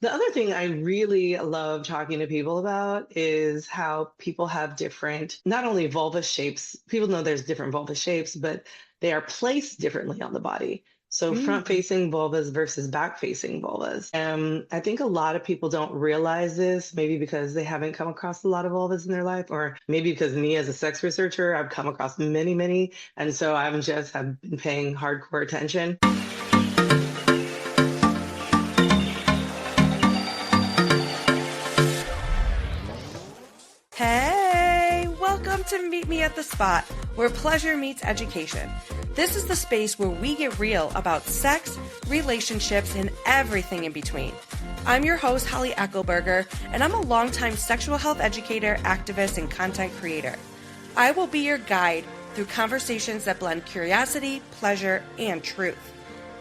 The other thing I really love talking to people about is how people have different, not only vulva shapes, people know there's different vulva shapes, but they are placed differently on the body. So front Mm. facing vulvas versus back facing vulvas. I think a lot of people don't realize this, maybe because they haven't come across a lot of vulvas in their life, or maybe because me as a sex researcher, I've come across many, many. And so I'm just have been paying hardcore attention. Hey, welcome to Meet Me at the Spot, where pleasure meets education. This is the space where we get real about sex, relationships, and everything in between. I'm your host, Holly Eckelberger, and I'm a longtime sexual health educator, activist, and content creator. I will be your guide through conversations that blend curiosity, pleasure, and truth.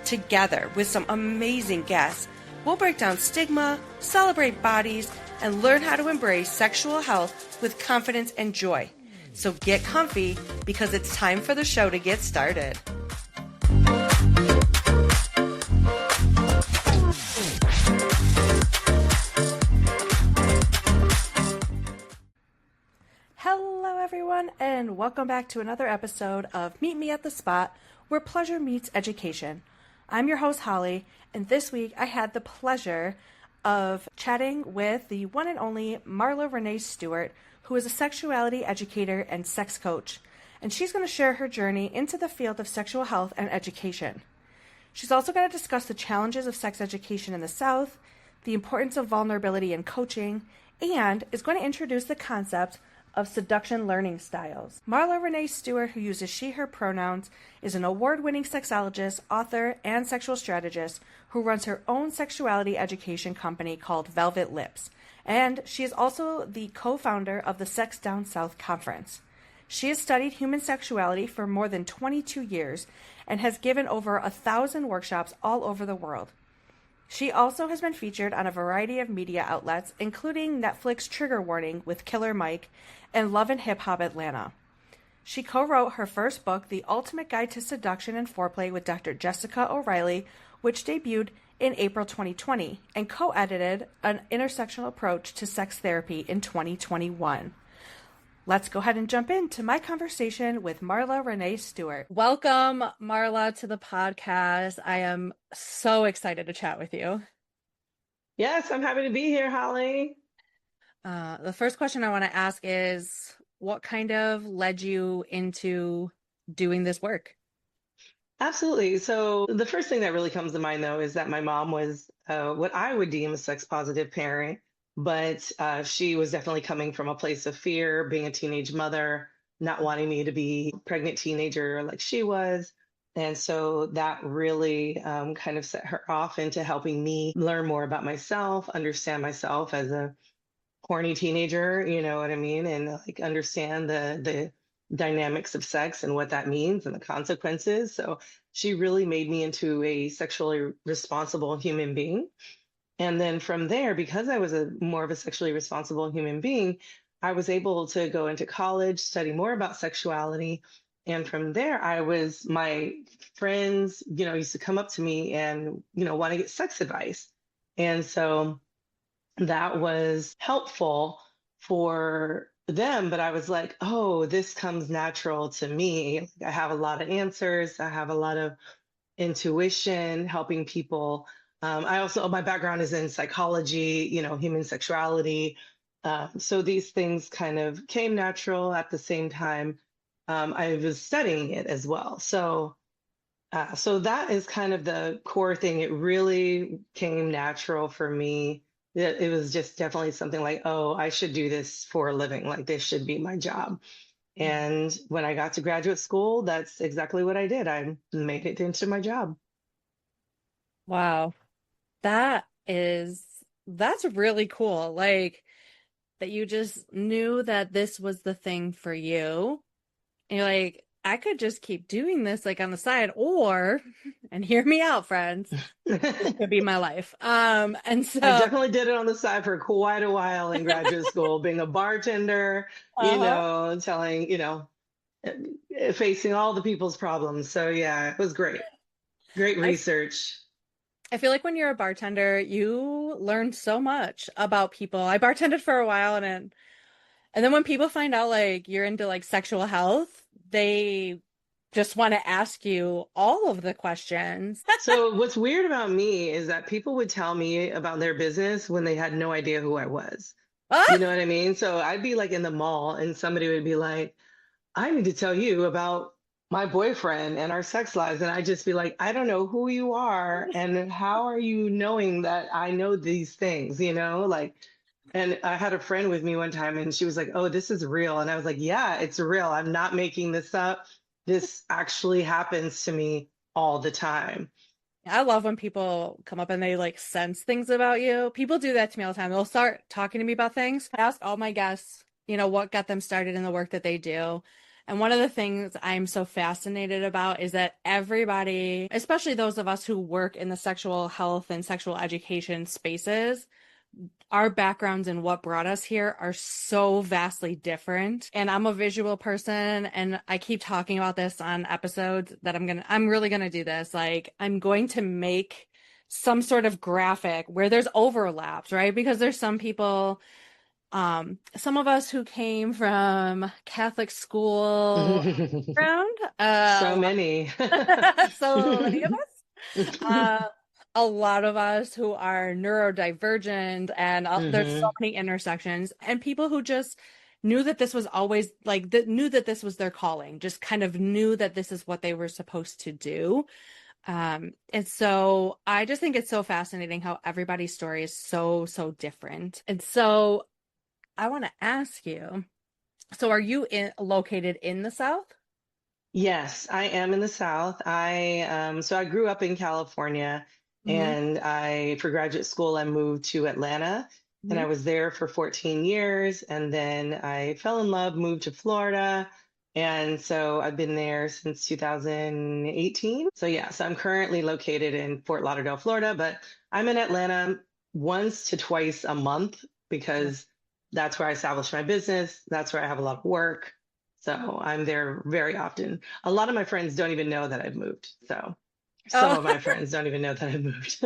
Together with some amazing guests, we'll break down stigma, celebrate bodies, and learn how to embrace sexual health with confidence and joy. So get comfy because it's time for the show to get started. Hello, everyone, and welcome back to another episode of Meet Me at the Spot, where pleasure meets education. I'm your host, Holly, and this week I had the pleasure of chatting with the one and only Marla Renee Stewart, who is a sexuality educator and sex coach, and she's going to share her journey into the field of sexual health and education. She's also going to discuss the challenges of sex education in the South, the importance of vulnerability in coaching, and is going to introduce the concept of seduction learning styles. Marla Renee Stewart, who uses she, her pronouns, is an award-winning sexologist, author, and sexual strategist who runs her own sexuality education company called Velvet Lips. And she is also the co-founder of the Sex Down South Conference. She has studied human sexuality for more than 22 years and has given over 1,000 workshops all over the world. She also has been featured on a variety of media outlets, including Netflix Trigger Warning with Killer Mike and Love and HipHop Atlanta. She co-wrote her first book, The Ultimate Guide to Seduction and Foreplay with Dr. Jessica O'Reilly, which debuted in April 2020, and co-edited An Intersectional Approach to Sex Therapy in 2021. Let's go ahead and jump into my conversation with Marla Renee Stewart. Welcome, Marla, to the podcast. I am so excited to chat with you. Yes, I'm happy to be here, Holly. The first question I want to ask is, what kind of led you into doing this work? Absolutely. So the first thing that really comes to mind, though, is that my mom was what I would deem a sex positive parent, but she was definitely coming from a place of fear, being a teenage mother, not wanting me to be a pregnant teenager like she was. And so that really kind of set her off into helping me learn more about myself, understand myself as a horny teenager, you know what I mean? And like understand the dynamics of sex and what that means and the consequences. So she really made me into a sexually responsible human being. And then from there, because I was a more of a sexually responsible human being, I was able to go into college, study more about sexuality. And from there, my friends, used to come up to me and, want to get sex advice. And so that was helpful for them, but I was like, oh, this comes natural to me. I have a lot of answers. I have a lot of intuition helping people. My background is in psychology, human sexuality. So these things kind of came natural at the same time. I was studying it as well. So that is kind of the core thing. It really came natural for me. It was just definitely something like, oh, I should do this for a living. Like this should be my job. And when I got to graduate school, that's exactly what I did. I made it into my job. Wow, that is that's really cool. Like that you just knew that this was the thing for you. And you're like, I could just keep doing this like on the side, or, and hear me out, friends, this could be my life. And I so, definitely did it on the side for quite a while in graduate school, being a bartender, uh-huh. telling, facing all the people's problems. So yeah, it was great. Great I research. I feel like when you're a bartender, you learn so much about people. I bartended for a while and then when people find out like you're into like sexual health, they just want to ask you all of the questions. So what's weird about me is that people would tell me about their business when they had no idea who I was. You know Ah! what I mean? So I'd be like in the mall and somebody would be like, I need to tell you about my boyfriend and our sex lives. And I just be like, I don't know who you are. And how are you knowing that I know these things, you know? Like, and I had a friend with me one time and she was like, oh, this is real. And I was like, yeah, it's real. I'm not making this up. This actually happens to me all the time. I love when people come up and they like sense things about you. People do that to me all the time. They'll start talking to me about things. I ask all my guests, what got them started in the work that they do. And one of the things I'm so fascinated about is that everybody, especially those of us who work in the sexual health and sexual education spaces, our backgrounds and what brought us here are so vastly different. And I'm a visual person and I keep talking about this on episodes that I'm really gonna do this. Like I'm going to make some sort of graphic where there's overlaps, right? Because there's some people, some of us who came from Catholic school background, So many. so many of us. A lot of us who are neurodivergent and there's so Hmm. many intersections and people who just knew that this was always like that knew that this was their calling, just kind of knew that this is what they were supposed to do. And so I just think it's so fascinating how everybody's story is so, so different. And so I want to ask you, so are you located in the South? Yes, I am in the South. So I grew up in California Hmm. and for graduate school I moved to Atlanta and I was there for 14 years and then I fell in love, moved to Florida. And so I've been there since 2018. So yeah, so I'm currently located in Fort Lauderdale, Florida, but I'm in Atlanta once to twice a month because that's where I establish my business. That's where I have a lot of work. So I'm there very often. A lot of my friends don't even know that I've moved. So some Oh, of my friends don't even know that I've moved.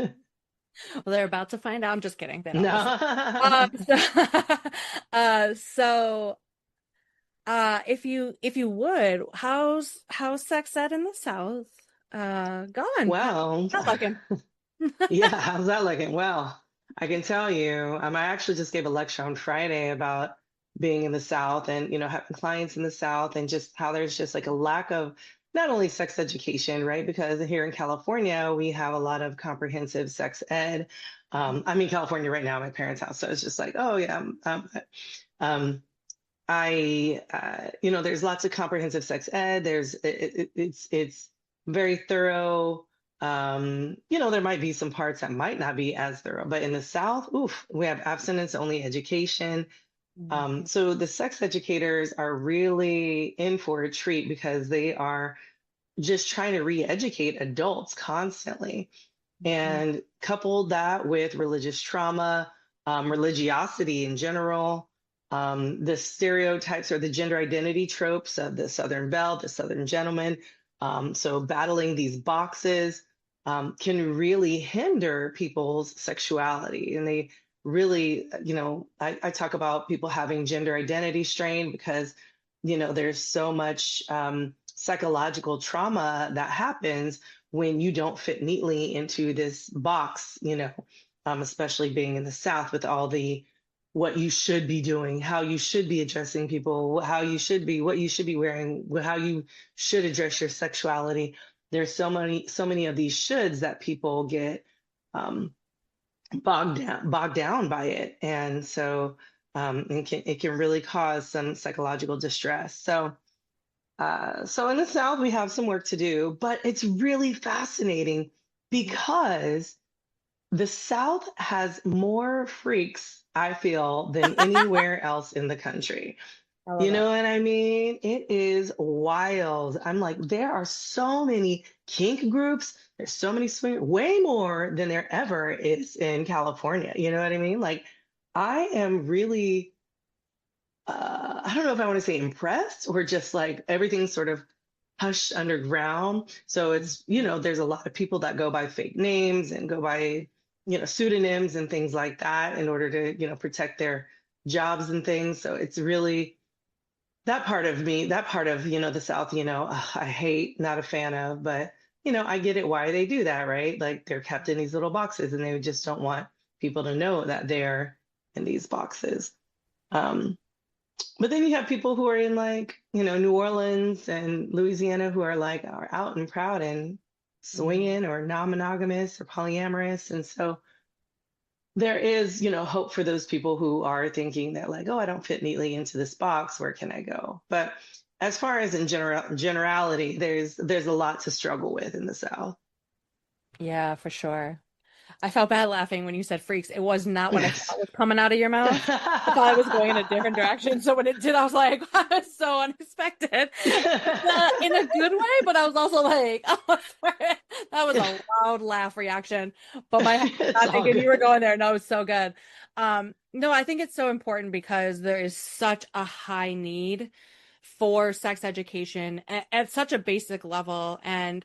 well, they're about to find out. I'm just kidding. They don't listen. No. So, if you would, how's sex ed in the South going? How's Well, that looking? yeah, how's that looking? Well, I can tell you, I actually just gave a lecture on Friday about being in the South and, having clients in the South and just how there's just like a lack of not only sex education, right? Because here in California, we have a lot of comprehensive sex ed. I'm in California right now, at my parents' house. So it's just like, oh yeah, um, there's lots of comprehensive sex ed. It's very thorough. There might be some parts that might not be as thorough, but in the South, oof, we have abstinence only education. Mhm, So the sex educators are really in for a treat because they are just trying to re-educate adults constantly mhm, and coupled that with religious trauma, religiosity in general, the stereotypes or the gender identity tropes of the Southern belle, the Southern gentleman. So battling these boxes can really hinder people's sexuality. And they really, I talk about people having gender identity strain because, there's so much psychological trauma that happens when you don't fit neatly into this box, especially being in the South with all the what you should be doing, how you should be addressing people, what you should be wearing, how you should address your sexuality. There's so many of these shoulds that people get um, bogged down by it, and so it can really cause some psychological distress. So in the South, we have some work to do, but it's really fascinating because the South has more freaks, I feel, than anywhere else in the country. I love You it. know what I mean? It is wild. I'm like, there are so many kink groups. There's so many swing, way more than there ever is in California. You know what I mean? Like, I am really I don't know if I want to say impressed or just like everything's sort of hushed underground. So it's, there's a lot of people that go by fake names and go by, pseudonyms and things like that in order to, protect their jobs and things. So it's really that part of me, that part of, the South, I hate, not a fan of, but, I get it why they do that, right? Like they're kept in these little boxes and they just don't want people to know that they're in these boxes. Um, but then you have people who are in like, New Orleans and Louisiana who are out and proud and Mm. swinging or non-monogamous or polyamorous. And so there is, hope for those people who are thinking that like, oh, I don't fit neatly into this box. Where can I go? But as far as in generality, there's a lot to struggle with in the South. Yeah, for sure. I felt bad laughing when you said freaks. It was not what I Yes. thought was coming out of your mouth. I thought it was going in a different direction. So when it did, I was like, that was so unexpected. In a good way, but I was also like, oh, that was a loud laugh reaction. But my head was It's not all thinking you were good. going there. No, it's so good. No, I think it's so important because there is such a high need for sex education at such a basic level. And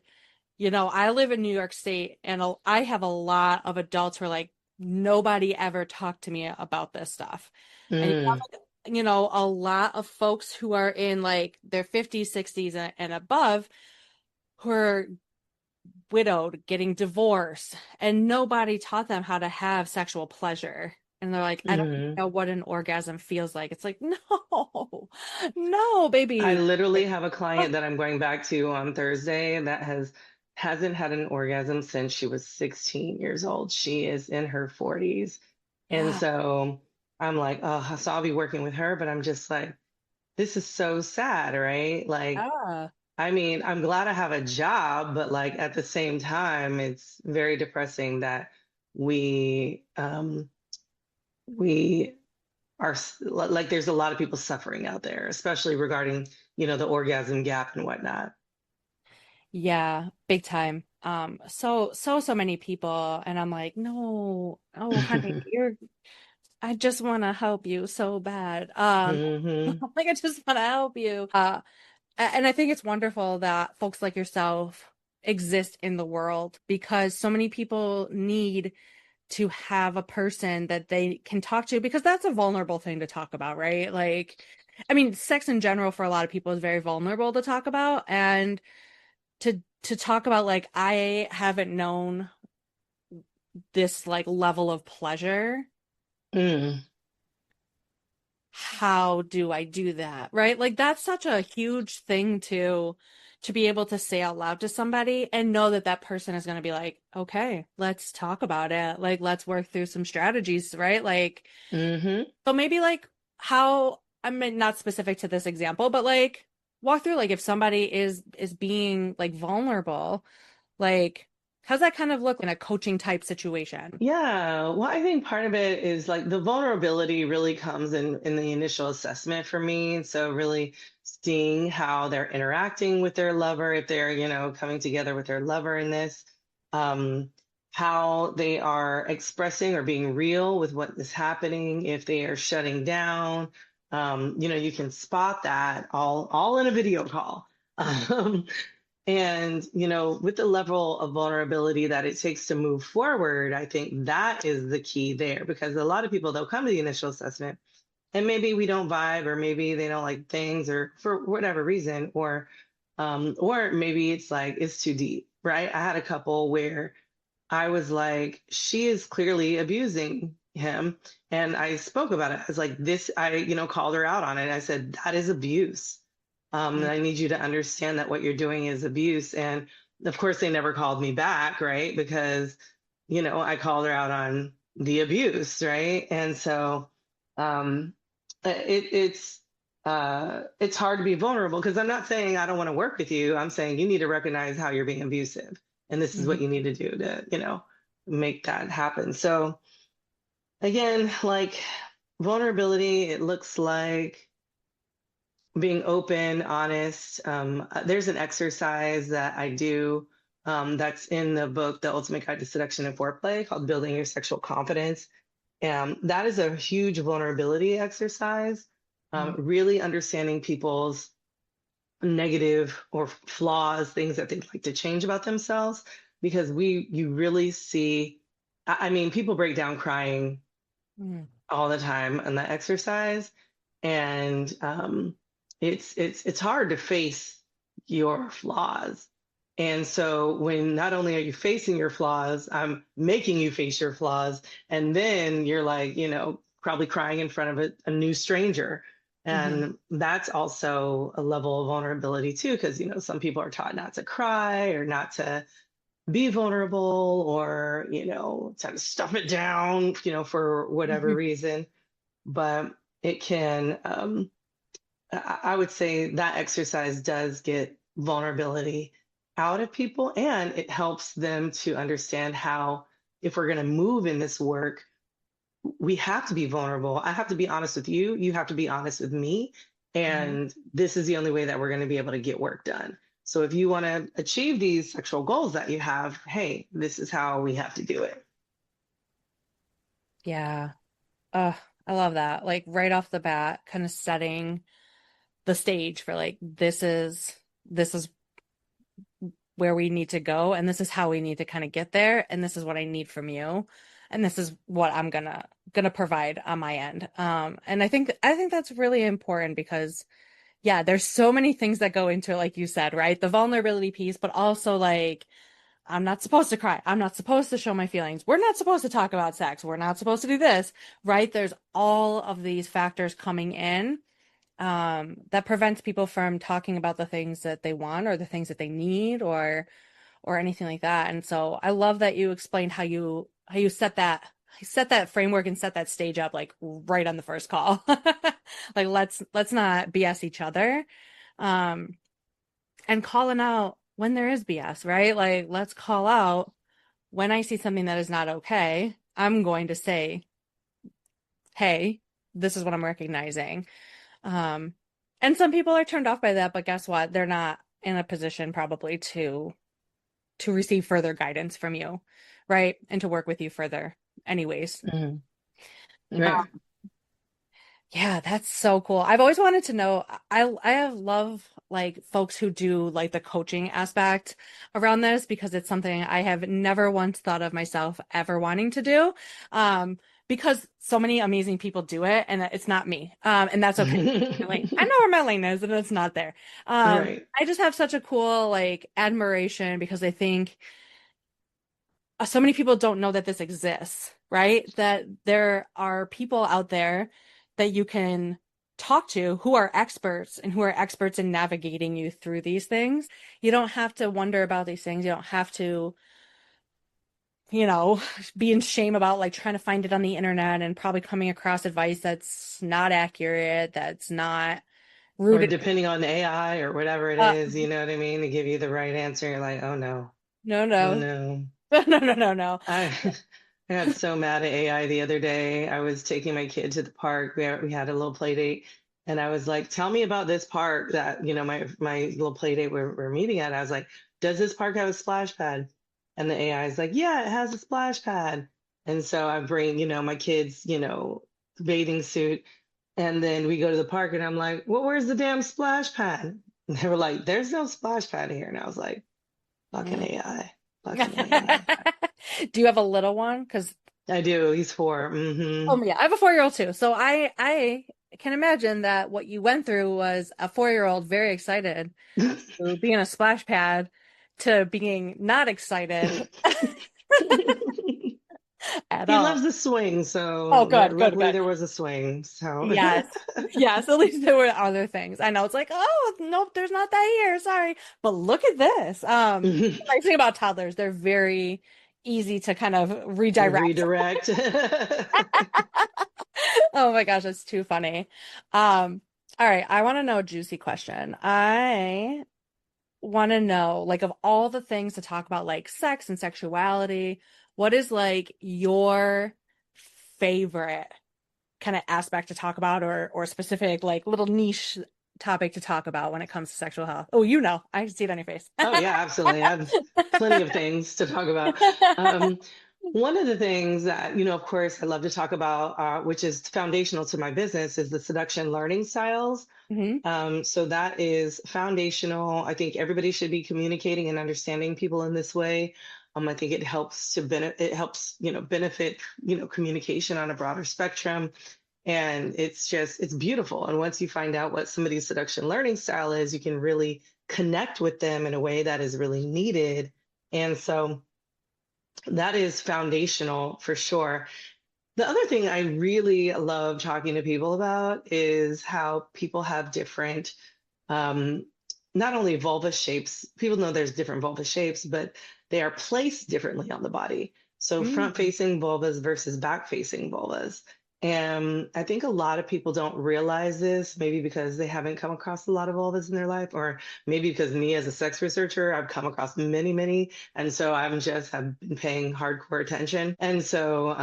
I live in New York State and I have a lot of adults who are like, nobody ever talked to me about this stuff. And Mm, a lot of folks who are in like their 50s, 60s, and above who are widowed, getting divorced, and nobody taught them how to have sexual pleasure. And they're like, I don't mm. know what an orgasm feels like. It's like, no, no, I baby. literally have a client that I'm going back to on Thursday that hasn't had an orgasm since she was 16 years old. She is in her 40s. And Yeah. so I'm like, oh, so I'll be working with her, but I'm just like, this is so sad, right? Like, Yeah. I mean, I'm glad I have a job, but like at the same time, it's very depressing that we like there's a lot of people suffering out there, especially regarding, the orgasm gap and whatnot. Yeah, big time. So many people, and I'm like, no, oh, honey, I just want to help you so bad. Hmm. Like I just want to help you. And I think it's wonderful that folks like yourself exist in the world because so many people need to have a person that they can talk to because that's a vulnerable thing to talk about, right? Like, I mean, sex in general for a lot of people is very vulnerable to talk about, and to talk about like I haven't known this like level of pleasure. Mm, How do I do that? Right? Like that's such a huge thing to be able to say out loud to somebody and know that that person is going to be like, "Okay, let's talk about it. Like let's work through some strategies," right? Like hmm. so maybe like how I mean not specific to this example, but like walk through like if somebody is being like vulnerable. Like, how's that kind of look in a coaching type situation? Yeah, well, I think part of it is like the vulnerability really comes in the initial assessment for me. So really seeing how they're interacting with their lover, if they're, coming together with their lover in this, um, how they are expressing or being real with what is happening, if they are shutting down. You can spot that all in a video call. Um, and, with the level of vulnerability that it takes to move forward, I think that is the key there because a lot of people, they'll come to the initial assessment and maybe we don't vibe or maybe they don't like things or for whatever reason, or maybe it's like it's too deep, right? I had a couple where I was like, she is clearly abusing him. And I spoke about it. I was like, I, called her out on it. I said, that is abuse. And Mm. I need you to understand that what you're doing is abuse. And of course, they never called me back, right? Because, I called her out on the abuse, right? And so um, it's hard to be vulnerable because I'm not saying I don't want to work with you. I'm saying you need to recognize how you're being abusive and this is what you Mhm. need to do to, make that happen. So again, like vulnerability, it looks like being open, honest. There's an exercise that I do that's in the book, The Ultimate Guide to Seduction and Foreplay, called Building Your Sexual Confidence. That is a huge vulnerability exercise, Mhm. really understanding people's negative or flaws, things that they'd like to change about themselves, because you really see, I mean, people break down crying Mm. all the time on the exercise, and it's hard to face your flaws. And so when not only are you facing your flaws, I'm making you face your flaws, and then you're like, probably crying in front of a new stranger. Hmm. And that's also a level of vulnerability too, because some people are taught not to cry or not to be vulnerable, or try to stuff it down, for whatever reason. But it can, I would say that exercise does get vulnerability out of people, and it helps them to understand how, if we're going to move in this work, we have to be vulnerable. I have to be honest with you. You have to be honest with me. Hmm. And this is the only way that we're going to be able to get work done. So if you want to achieve these sexual goals that you have, hey, this is how we have to do it. Yeah. I love that. Like right off the bat, kind of setting the stage for like this is where we need to go and this is how we need to kind of get there and this is what I need from you and this is what I'm gonna provide on my end. And I think that's really important because yeah, there's so many things that go into it, like you said, right? The vulnerability piece, but also like I'm not supposed to cry. I'm not supposed to show my feelings. We're not supposed to talk about sex. We're not supposed to do this, right? There's all of these factors coming in that prevents people from talking about the things that they want or the things that they need or anything like that. And so I love that you explained how you set that framework and set that stage up like right on the first call. Like let's not BS each other. Um and calling out when there is BS, right? Like let's call out when I see something that is not okay. I'm going to say, "Hey, this is what I'm recognizing." Um, and some people are turned off by that, but guess what? They're not in a position probably to receive further guidance from you, right? And to work with you further anyways. Mhm. Right. Yeah, that's so cool. I've always wanted to know. I have love like folks who do like the coaching aspect around this because it's something I have never once thought of myself ever wanting to do. Um, because so many amazing people do it and it's not me. And that's okay. Like I know where my lane is and it's not there. Right. I just have such a cool like admiration because I think so many people don't know that this exists, right? That there are people out there that you can talk to who are experts and who are experts in navigating you through these things. You don't have to wonder about these things. You don't have to, be in shame about like trying to find it on the internet and probably coming across advice that's not accurate, that's not Or rooted. depending on AI or whatever it Uh, is, you know what I mean, to give you the right answer. You're like, oh no, no, oh no, no. no, no, no, no. I I got so mad at AI the other day. I was taking my kid to the park. We had a little play date, and I was like, "Tell me about this park that my little play date we're meeting at." I was like, "Does this park have a splash pad?" And the AI is like, "Yeah, it has a splash pad." And so I bring my kid's bathing suit, and then we go to the park, and I'm like, "Well, where's the damn splash pad?" And they were like, "There's no splash pad here." And I was like, "Fucking Mm. AI, fucking AI." Do you have a little one? Because I do. He's 4. oh yeah, I have a 4-year-old too. So I can imagine that what you went through was a 4-year-old very excited to be in a splash pad to being not excited at He all. loves the swing, Oh, so good, good, luckily good. there was a swing. So Yes. Yes, at least there were other things. I know it's like, oh, nope, there's not that here. Sorry. But look at this. The nice thing about toddlers, they're very easy to kind of redirect. redirect. Oh my gosh, that's too funny. All right, I want to know a juicy question. I want to know, like, of all the things to talk about, like sex and sexuality, what is like your favorite kind of aspect to talk about or specific like little niche topic to talk about when it comes to sexual health? Oh, I can see it on your face. Oh yeah, absolutely. I have plenty of things to talk about. Um, One of the things that, of course, I love to talk about, which is foundational to my business, is the seduction learning styles. Hmm. So that is foundational. I think everybody should be communicating and understanding people in this way. I think it helps to benefit, benefit, communication on a broader spectrum. And it's beautiful. And once you find out what somebody's seduction learning style is, you can really connect with them in a way that is really needed. And so that is foundational for sure. The other thing I really love talking to people about is how people have different, um, not only vulva shapes, people know there's different vulva shapes, but they are placed differently on the body. So front Mm. facing vulvas versus back facing vulvas. And I think a lot of people don't realize this, maybe because they haven't come across a lot of vulvas in their life, or maybe because me as a sex researcher, I've come across many, many. And so I'm just have been paying hardcore attention. And so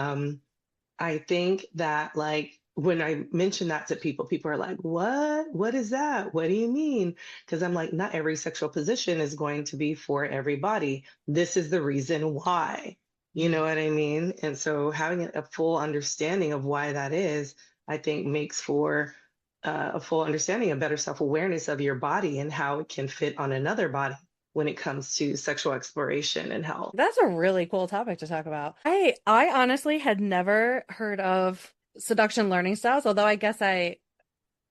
I think that like when I mention that to people, people are like, "What? What is that? What do you mean?" Because I'm like, not every sexual position is going to be for everybody. This is the reason why. You know what I mean? And so having a full understanding of why that is, I think makes for a full understanding, a better self-awareness of your body and how it can fit on another body when it comes to sexual exploration and health. That's a really cool topic to talk about. I honestly had never heard of seduction learning styles, although I guess I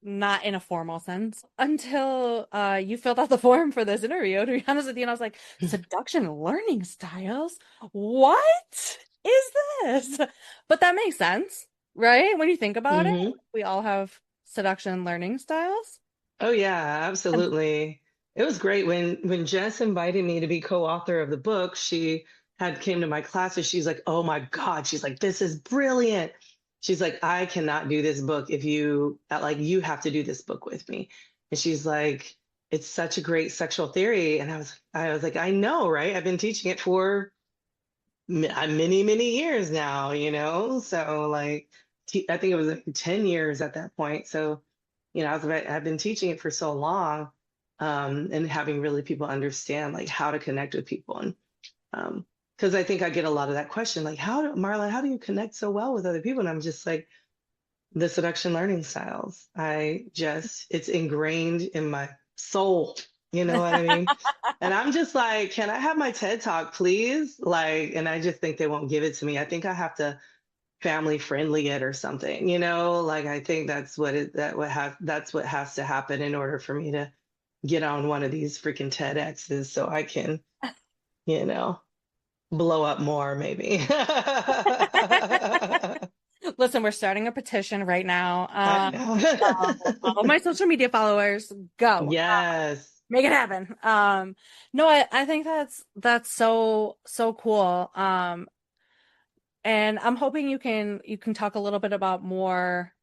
not in a formal sense until you filled out the form for this interview, to be honest with you. And I was like, seduction learning styles? What is this? But that makes sense, right? When you think about it, Hmm. we all have seduction learning styles. Oh yeah, absolutely. It was great when Jess invited me to be co-author of the book. She had came to my classes. She's like, "Oh my God." She's like, "This is brilliant." She's like, "I cannot do this book if you like you have to do this book with me." And she's like, "It's such a great sexual theory." And I was like, "I know, right? I've been teaching it for many, many years now, So like I think it was like 10 years at that point. So I've been teaching it for so long, and having really people understand like how to connect with people. And because I think I get a lot of that question, like, Marla, how do you connect so well with other people? And I'm just like, the seduction learning styles. It's ingrained in my soul. You know what I mean? And I'm just like, can I have my TED talk, please? Like, and I just think they won't give it to me. I think I have to family friendly it or something, like I think that's what has to happen in order for me to get on one of these freaking TEDx's so I can, you know, blow up more maybe. Listen, we're starting a petition right now. I know. All of my social media followers, go. Yes. Make it happen. No, I think that's so cool. And I'm hoping you can talk a little bit about more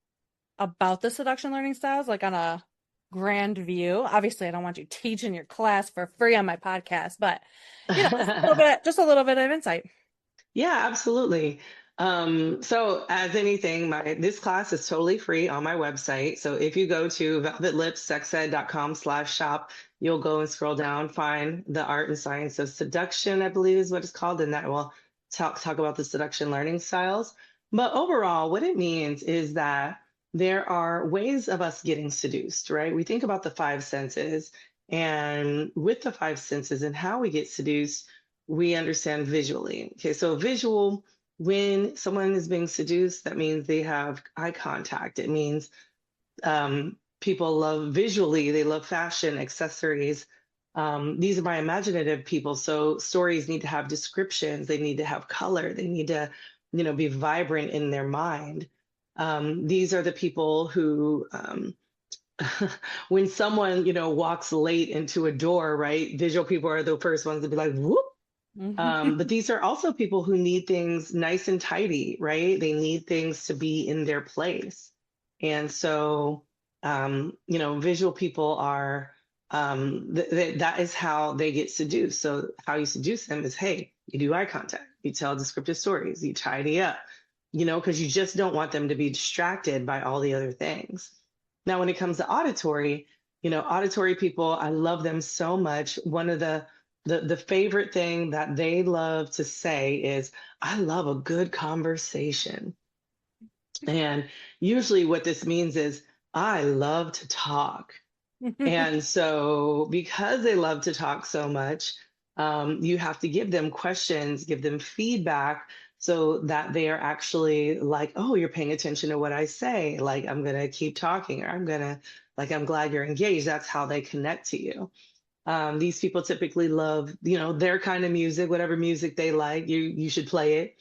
about the seduction learning styles, like on a grand view. Obviously, I don't want you teaching your class for free on my podcast, but just a little bit of insight. Yeah, absolutely. So as anything, this class is totally free on my website. So if you go to velvetlipssexed.com/shop, you'll go and scroll down, find the art and science of seduction, I believe is what it's called, and that will talk about the seduction learning styles. But overall, what it means is that there are ways of us getting seduced, right? We think about the five senses, and with the five senses and how we get seduced we understand visually. Okay, so visual, when someone is being seduced, that means they have eye contact. It means people love visually, they love fashion, accessories. These are my imaginative people. So stories need to have descriptions, they need to have color, they need to, be vibrant in their mind. These are the people who, when someone, walks late into a door, right? Visual people are the first ones to be like, whoop. But these are also people who need things nice and tidy, right? They need things to be in their place. And so, visual people are, that is how they get seduced. So, how you seduce them is, hey, you do eye contact, you tell descriptive stories, you tidy up, because you just don't want them to be distracted by all the other things. Now, when it comes to auditory, auditory people, I love them so much. One of the the favorite thing that they love to say is, I love a good conversation. And usually what this means is, I love to talk. And so, because they love to talk so much, you have to give them questions, give them feedback so that they are actually like, oh, you're paying attention to what I say. Like, I'm going to keep talking, or I'm glad you're engaged. That's how they connect to you. These people typically love, their kind of music, whatever music they like, you should play it.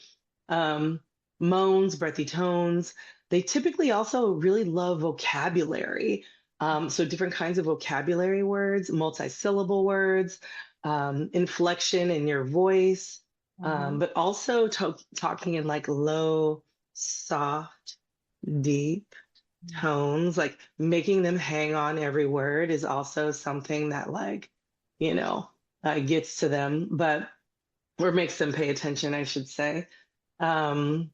um, Moans, breathy tones. They typically also really love vocabulary. So different kinds of vocabulary words, multisyllable words, inflection in your voice, Mhm. but also talking in like low, soft, deep tones, like making them hang on every word is also something that you know, gets to them, but or makes them pay attention, I should say. Um,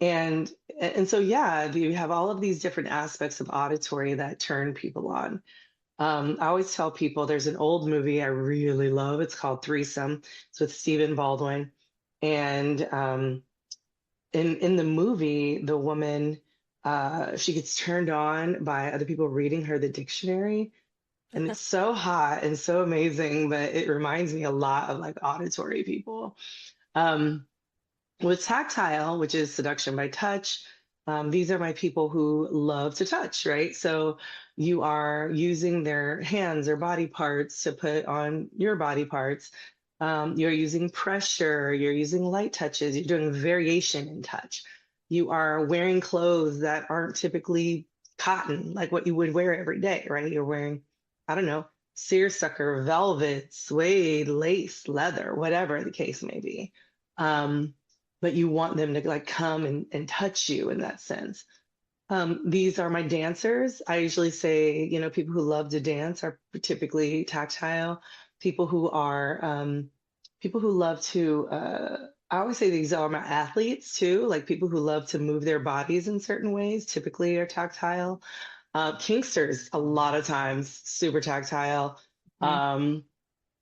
and and so yeah, you have all of these different aspects of auditory that turn people on. I always tell people there's an old movie I really love. It's called Threesome. It's with Stephen Baldwin. And in the movie, the woman she gets turned on by other people reading her the dictionary. And it's so hot and so amazing, but it reminds me a lot of like auditory people. Um, with tactile, which is seduction by touch, these are my people who love to touch, right? So you are using their hands or body parts to put on your body parts. You're using pressure, you're using light touches, you're doing variation in touch. You are wearing clothes that aren't typically cotton, like what you would wear every day, right? You're wearing, I don't know, seersucker, velvet, suede, lace, leather, whatever the case may be. Um, but you want them to like come and touch you in that sense. These are my dancers. I usually say, people who love to dance are typically tactile. People who are people who love to I always say these are my athletes too, like people who love to move their bodies in certain ways, typically are tactile. Kinksters, a lot of times, super tactile. Mhm. Um,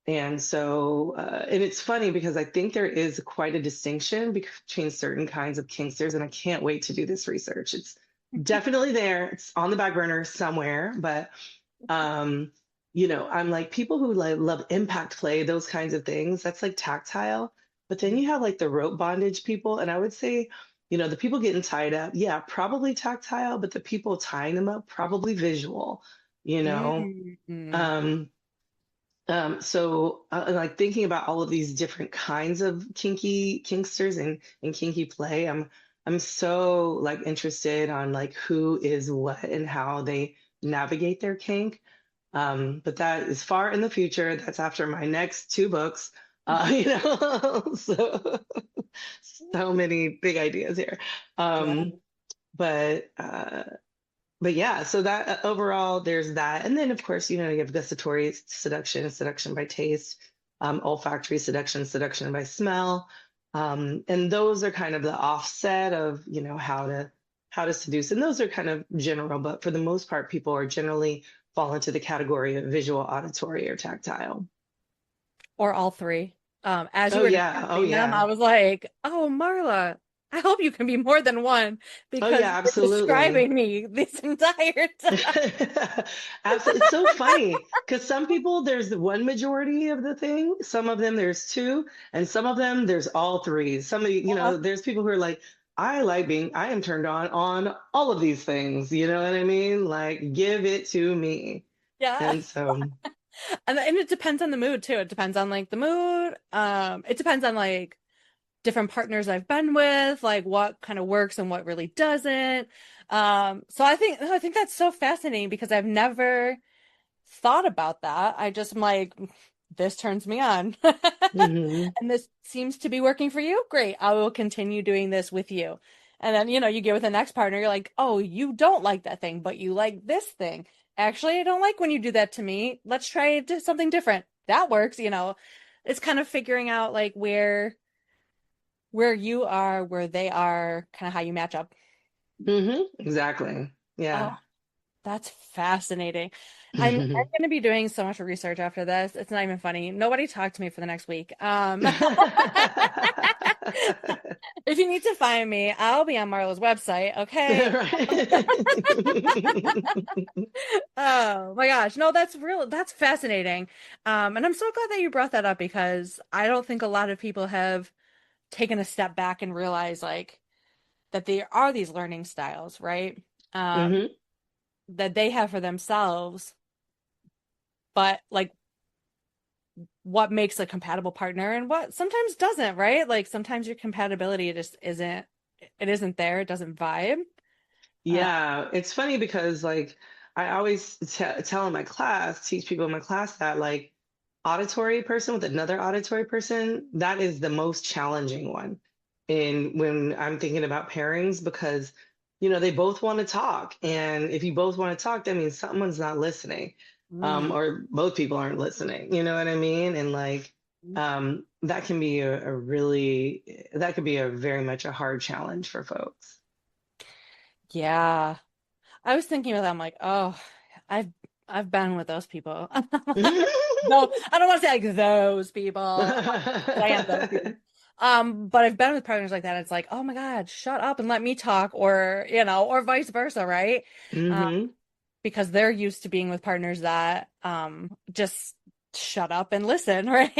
and so, and it's funny because I think there is quite a distinction between certain kinds of kinksters, and I can't wait to do this research. It's definitely there. It's on the back burner somewhere, but um, I'm like people who like love impact play, those kinds of things. That's like tactile. But then you have like the rope bondage people, and I would say, the people getting tied up, yeah, probably tactile, but the people tying them up, probably visual, you know. Mhm. Um, like thinking about all of these different kinds of kinky kinksters and kinky play, I'm so like interested on like who is what and how they navigate their kink. But that is far in the future. That's after my next two books. So so many big ideas here. Yeah. Um, but uh, but yeah, so that overall, there's that. And then, of course, you have gustatory seduction, seduction by taste, olfactory seduction, seduction by smell. And those are kind of the offset of, how to seduce. And those are kind of general, but for the most part, people are generally fall into the category of visual, auditory, or tactile. Or all three. As you Oh, were yeah. Oh, describing them, I yeah. was like, oh, Marla, I hope you can be more than one Oh, because yeah, you were absolutely. describing me this entire time. Absolutely. It's so funny because some people there's the one majority of the thing, some of them there's two, and some of them there's all three. Some of there's people who are like, I am turned on all of these things. You know what I mean? Like, give it to me. Yeah. And so, And it depends on the mood too. It depends on like the mood. It depends on like different partners I've been with, like what kind of works and what really doesn't. So I think that's so fascinating because I've never thought about that. I just am like, this turns me on. mhm, And this seems to be working for you. Great. I will continue doing this with you. And then, you get with the next partner, you're like, oh, you don't like that thing, but you like this thing. Actually, I don't like when you do that to me. Let's try something different. That works. It's kind of figuring out like where you are, where they are, kind of how you match up. exactly. Oh, Yeah. That's fascinating. I'm going to be doing so much research after this. It's not even funny. Nobody talk to me for the next week. If you need to find me, I'll be on Marla's website, okay? Oh my gosh. No, that's real. That's fascinating. And I'm so glad that you brought that up because I don't think a lot of people have taken a step back and realized like that there are these learning styles, right? Um, Hmm. that they have for themselves, but like what makes a compatible partner and what sometimes doesn't, right? Like sometimes your compatibility just isn't it isn't there, it doesn't vibe. Uh, Yeah, it's funny because like I always tell in my class, teach people in my class that like auditory person with another auditory person, that is the most challenging one. And when I'm thinking about pairings, because they both want to talk, and if you both want to talk, that means someone's not listening, mm, or both people aren't listening. You know what I mean? And like that can be a really that could be a very much a hard challenge for folks. yeah. I was thinking about that. I'm like, oh, I've I've been with those people. No, I don't want to say like those people, but I am those people. But I've been with partners like that. It's like, oh my God, shut up and let me talk, or or vice versa, right? Um, Hmm. because they're used to being with partners that just shut up and listen, right?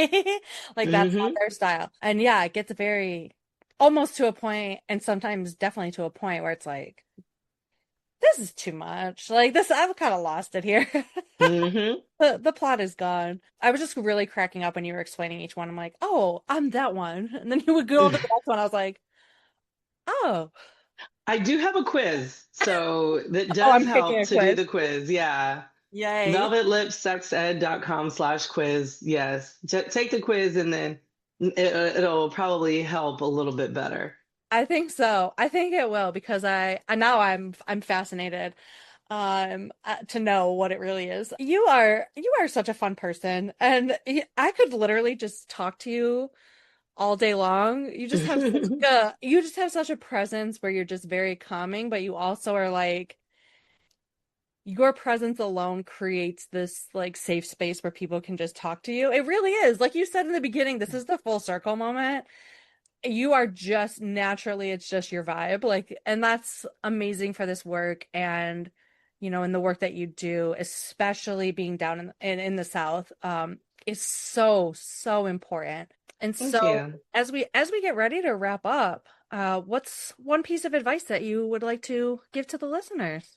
Like that's not Hmm. their style. And yeah, it gets very almost to a point, and sometimes definitely to a point where it's like, this is too much. Like this, I've kind of lost it here. Hmm. The plot is gone. I was just really cracking up when you were explaining each one. I'm like, oh, I'm that one. And then you would go to the next one. I was like, oh, I do have a quiz, so that oh, does I'm taking help a to do quiz. the quiz. Yeah. Yay. velvetlipsexed.com/quiz. Yes. Take the quiz and then it'll probably help a little bit better. I think so. I think it will because I now I'm fascinated to know what it really is. You are such a fun person and I could literally just talk to you all day long. You just have such a presence where you're just very calming, but you also are like your presence alone creates this like safe space where people can just talk to you. It really is. Like you said in the beginning, this is the full circle moment. You are just naturally, it's just your vibe. Like, and that's amazing for this work and in the work that you do, especially being down in the South, is so, so important. And Thank so you. as we get ready to wrap up, what's one piece of advice that you would like to give to the listeners?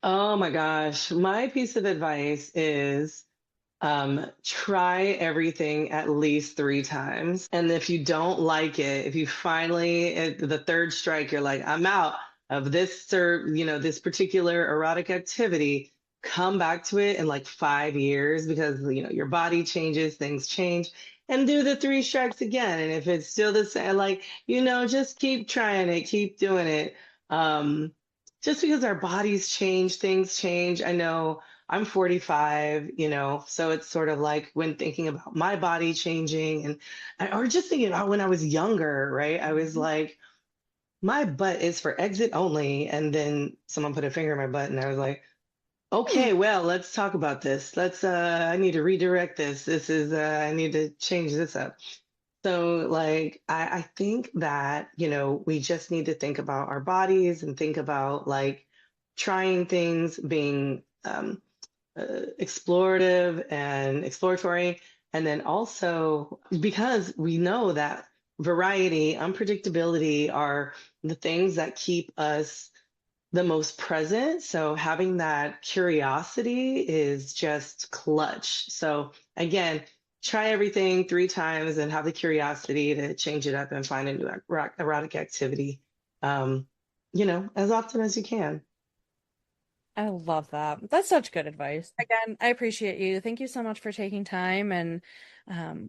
Oh my gosh. My piece of advice is try everything at least 3 times. And if you don't like it, if you finally, at the third strike, you're like, I'm out of this, or, this particular erotic activity, come back to it in like 5 years because, your body changes, things change, and do the 3 strikes again. And if it's still the same, like, just keep trying it, keep doing it. Um, just because our bodies change, things change. I know I'm 45, so it's sort of like when thinking about my body changing or just thinking about when I was younger, right? I was like, my butt is for exit only. And then someone put a finger in my butt and I was like, Hmm. okay, well, let's talk about this. I need to redirect this. I need to change this up. So, like, I think that, we just need to think about our bodies and think about like trying things, being explorative and exploratory. And then also, because we know that variety, unpredictability are the things that keep us the most present. So having that curiosity is just clutch. So again, try everything 3 times and have the curiosity to change it up and find a new erotic activity, as often as you can. I love that. That's such good advice. Again, I appreciate you. Thank you so much for taking time, and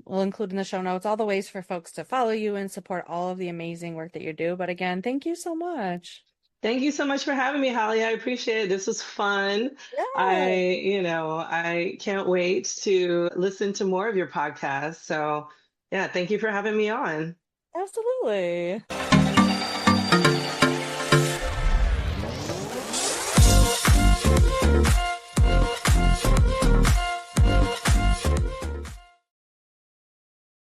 we'll include in the show notes all the ways for folks to follow you and support all of the amazing work that you do. But again, thank you so much. Thank you so much for having me, Holly. I appreciate it. This was fun. Yeah, I can't wait to listen to more of your podcast. So, yeah, thank you for having me on. absolutely.